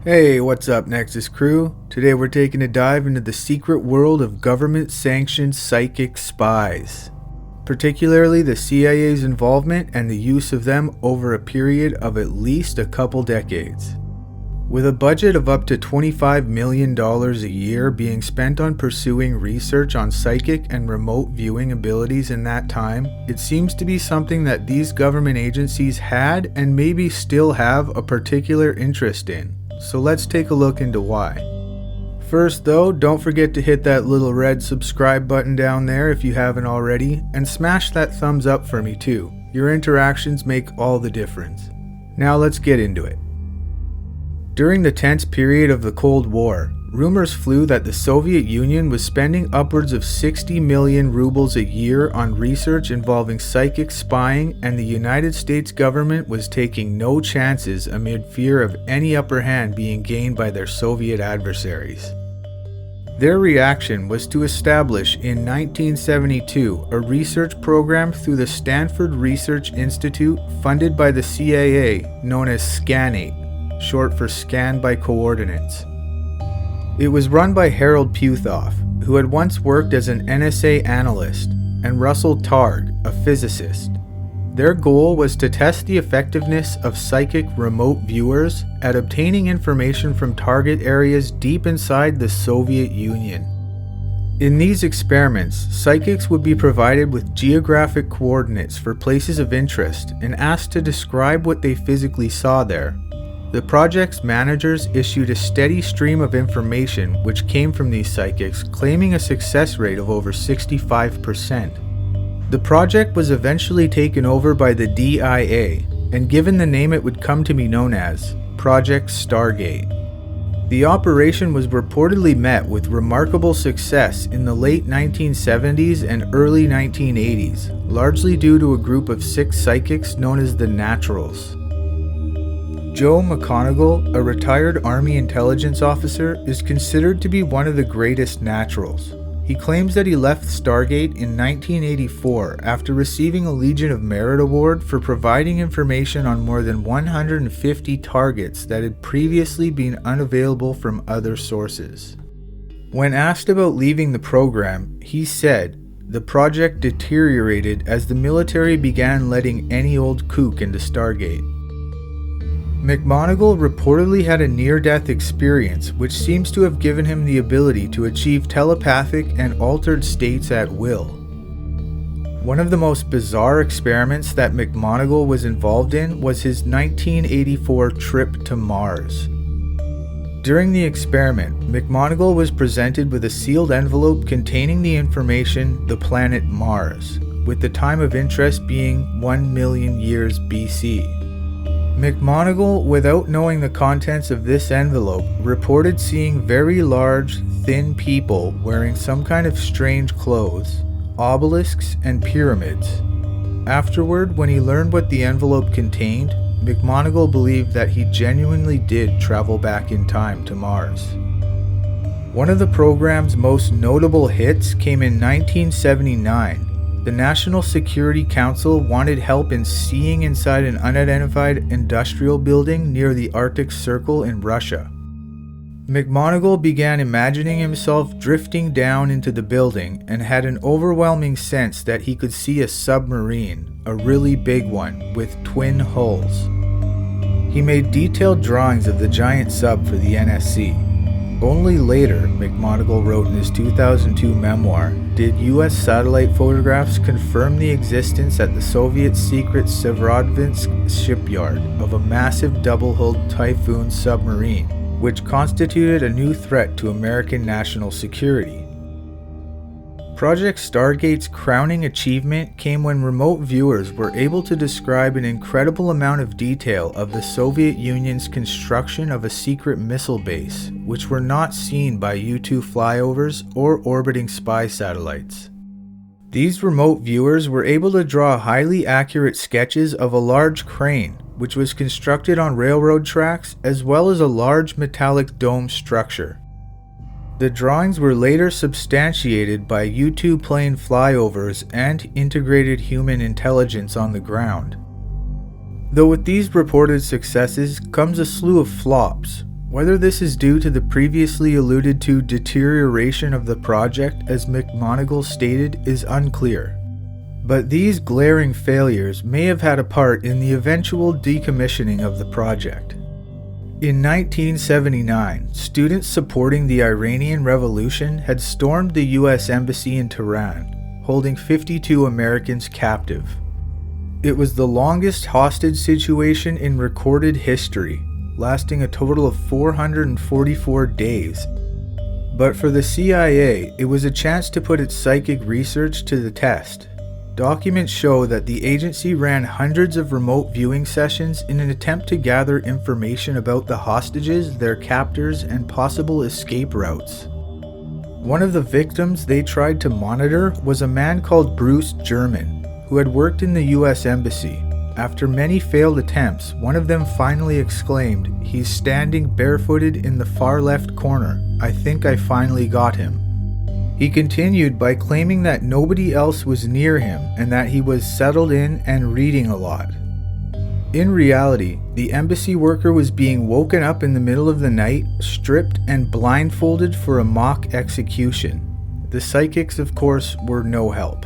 Hey, what's up, Nexus crew? Today we're taking a dive into the secret world of government-sanctioned psychic spies, particularly the CIA's involvement and the use of them over a period of at least a couple decades. With a budget of up to $25 million a year being spent on pursuing research on psychic and remote viewing abilities in that time, it seems to be something that these government agencies had and maybe still have a particular interest in. So let's take a look into why. First though, don't forget to hit that little red subscribe button down there if you haven't already, and smash that thumbs up for me too. Your interactions make all the difference. Now let's get into it. During the tense period of the Cold War, rumors flew that the Soviet Union was spending upwards of 60 million rubles a year on research involving psychic spying, and the United States government was taking no chances amid fear of any upper hand being gained by their Soviet adversaries. Their reaction was to establish in 1972 a research program through the Stanford Research Institute funded by the CIA known as SCANATE, short for Scan by Coordinates. It was run by Harold Puthoff, who had once worked as an NSA analyst, and Russell Targ, a physicist. Their goal was to test the effectiveness of psychic remote viewers at obtaining information from target areas deep inside the Soviet Union. In these experiments, psychics would be provided with geographic coordinates for places of interest and asked to describe what they physically saw there. The project's managers issued a steady stream of information which came from these psychics, claiming a success rate of over 65%. The project was eventually taken over by the DIA and given the name it would come to be known as, Project Stargate. The operation was reportedly met with remarkable success in the late 1970s and early 1980s, largely due to a group of 6 psychics known as the Naturals. Joe McConnell, a retired Army intelligence officer, is considered to be one of the greatest naturals. He claims that he left Stargate in 1984 after receiving a Legion of Merit award for providing information on more than 150 targets that had previously been unavailable from other sources. When asked about leaving the program, he said, "The project deteriorated as the military began letting any old kook into Stargate." McMoneagle reportedly had a near-death experience which seems to have given him the ability to achieve telepathic and altered states at will. One of the most bizarre experiments that McMoneagle was involved in was his 1984 trip to Mars. During the experiment, McMoneagle was presented with a sealed envelope containing the information "the planet Mars," with the time of interest being 1 million years BC. McMoneagle, without knowing the contents of this envelope, reported seeing very large, thin people wearing some kind of strange clothes, obelisks, and pyramids. Afterward, when he learned what the envelope contained, McMoneagle believed that he genuinely did travel back in time to Mars. One of the program's most notable hits came in 1979. The National Security Council wanted help in seeing inside an unidentified industrial building near the Arctic Circle in Russia. McMoneagle began imagining himself drifting down into the building and had an overwhelming sense that he could see a submarine, a really big one, with twin hulls. He made detailed drawings of the giant sub for the NSC. Only later, McMoneagle wrote in his 2002 memoir, did U.S. satellite photographs confirm the existence at the Soviet secret Severodvinsk shipyard of a massive double-hulled Typhoon submarine, which constituted a new threat to American national security. Project Stargate's crowning achievement came when remote viewers were able to describe an incredible amount of detail of the Soviet Union's construction of a secret missile base, which were not seen by U-2 flyovers or orbiting spy satellites. These remote viewers were able to draw highly accurate sketches of a large crane, which was constructed on railroad tracks, as well as a large metallic dome structure. The drawings were later substantiated by U-2 plane flyovers and integrated human intelligence on the ground. Though with these reported successes comes a slew of flops. Whether this is due to the previously alluded to deterioration of the project, as McNamara stated, is unclear. But these glaring failures may have had a part in the eventual decommissioning of the project. In 1979, students supporting the Iranian Revolution had stormed the U.S. Embassy in Tehran, holding 52 Americans captive. It was the longest hostage situation in recorded history, lasting a total of 444 days. But for the CIA, it was a chance to put its psychic research to the test. Documents show that the agency ran hundreds of remote viewing sessions in an attempt to gather information about the hostages, their captors, and possible escape routes. One of the victims they tried to monitor was a man called Bruce German, who had worked in the U.S. Embassy. After many failed attempts, one of them finally exclaimed, "He's standing barefooted in the far left corner. I think I finally got him." He continued by claiming that nobody else was near him and that he was settled in and reading a lot. In reality, the embassy worker was being woken up in the middle of the night, stripped and blindfolded for a mock execution. The psychics, of course, were no help.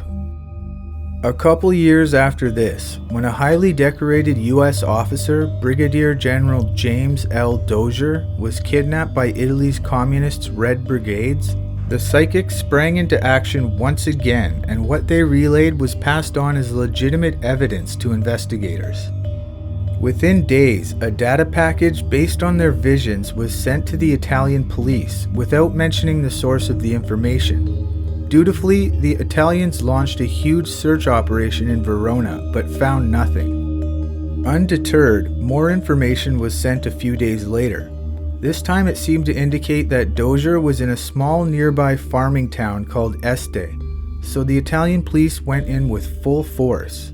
A couple years after this, when a highly decorated U.S. officer, Brigadier General James L. Dozier, was kidnapped by Italy's communists' Red Brigades, the psychics sprang into action once again, and what they relayed was passed on as legitimate evidence to investigators. Within days, a data package based on their visions was sent to the Italian police without mentioning the source of the information. Dutifully, the Italians launched a huge search operation in Verona, but found nothing. Undeterred, more information was sent a few days later. This time it seemed to indicate that Dozier was in a small nearby farming town called Este, so the Italian police went in with full force.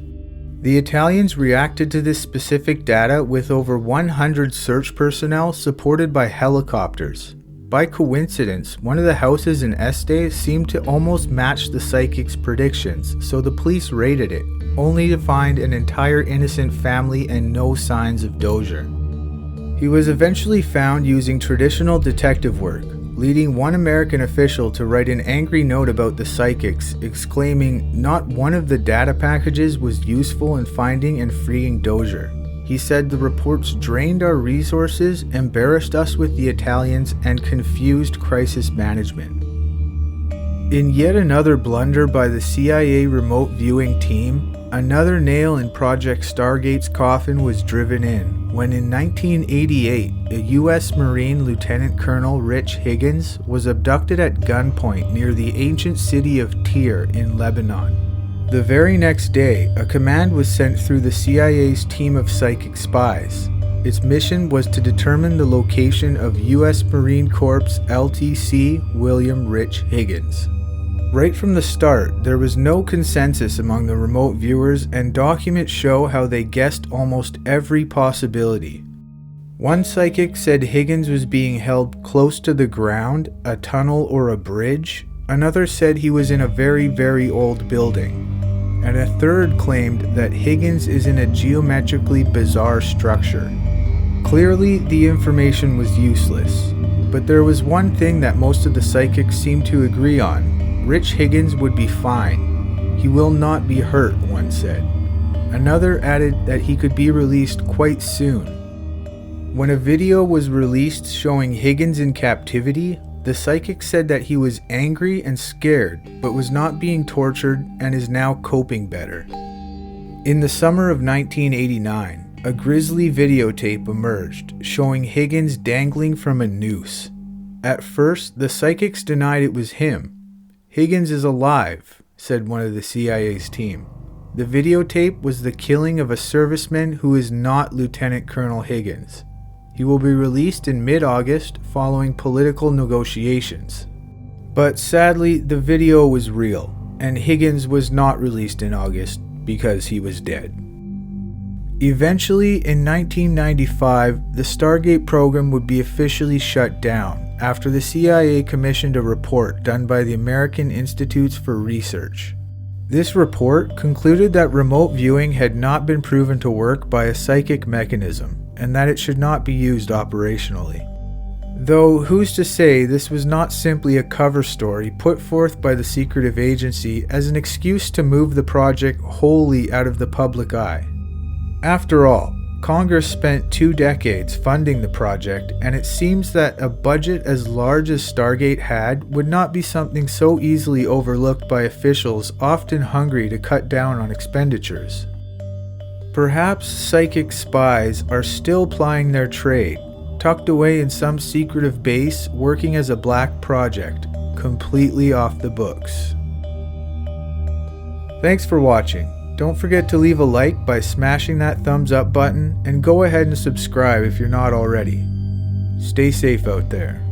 The Italians reacted to this specific data with over 100 search personnel supported by helicopters. By coincidence, one of the houses in Este seemed to almost match the psychic's predictions, so the police raided it, only to find an entire innocent family and no signs of Dozier. He was eventually found using traditional detective work, leading one American official to write an angry note about the psychics, exclaiming, "Not one of the data packages was useful in finding and freeing Dozier." He said the reports drained our resources, embarrassed us with the Italians, and confused crisis management. In yet another blunder by the CIA remote viewing team, another nail in Project Stargate's coffin was driven in when in 1988, a U.S. Marine Lieutenant Colonel Rich Higgins was abducted at gunpoint near the ancient city of Tyre in Lebanon. The very next day, a command was sent through the CIA's team of psychic spies. Its mission was to determine the location of U.S. Marine Corps LTC William Rich Higgins. Right from the start, there was no consensus among the remote viewers, and documents show how they guessed almost every possibility. One psychic said Higgins was being held close to the ground, a tunnel or a bridge. Another said he was in a very, very old building. And a third claimed that Higgins is in a geometrically bizarre structure. Clearly, the information was useless. But there was one thing that most of the psychics seemed to agree on. Rich Higgins would be fine. He will not be hurt, one said. Another added that he could be released quite soon. When a video was released showing Higgins in captivity, the psychic said that he was angry and scared, but was not being tortured and is now coping better. In the summer of 1989, a grisly videotape emerged showing Higgins dangling from a noose. At first, the psychics denied it was him. "Higgins is alive," said one of the CIA's team. The videotape was the killing of a serviceman who is not Lieutenant Colonel Higgins. He will be released in mid-August following political negotiations. But sadly, the video was real, and Higgins was not released in August because he was dead. Eventually, in 1995, the Stargate program would be officially shut down after the CIA commissioned a report done by the American Institutes for Research. This report concluded that remote viewing had not been proven to work by a psychic mechanism, and that it should not be used operationally. Though who's to say this was not simply a cover story put forth by the secretive agency as an excuse to move the project wholly out of the public eye. After all, Congress spent 2 decades funding the project, and it seems that a budget as large as Stargate had would not be something so easily overlooked by officials often hungry to cut down on expenditures. Perhaps psychic spies are still plying their trade, tucked away in some secretive base working as a black project, completely off the books. Thanks for watching. Don't forget to leave a like by smashing that thumbs up button, and go ahead and subscribe if you're not already. Stay safe out there.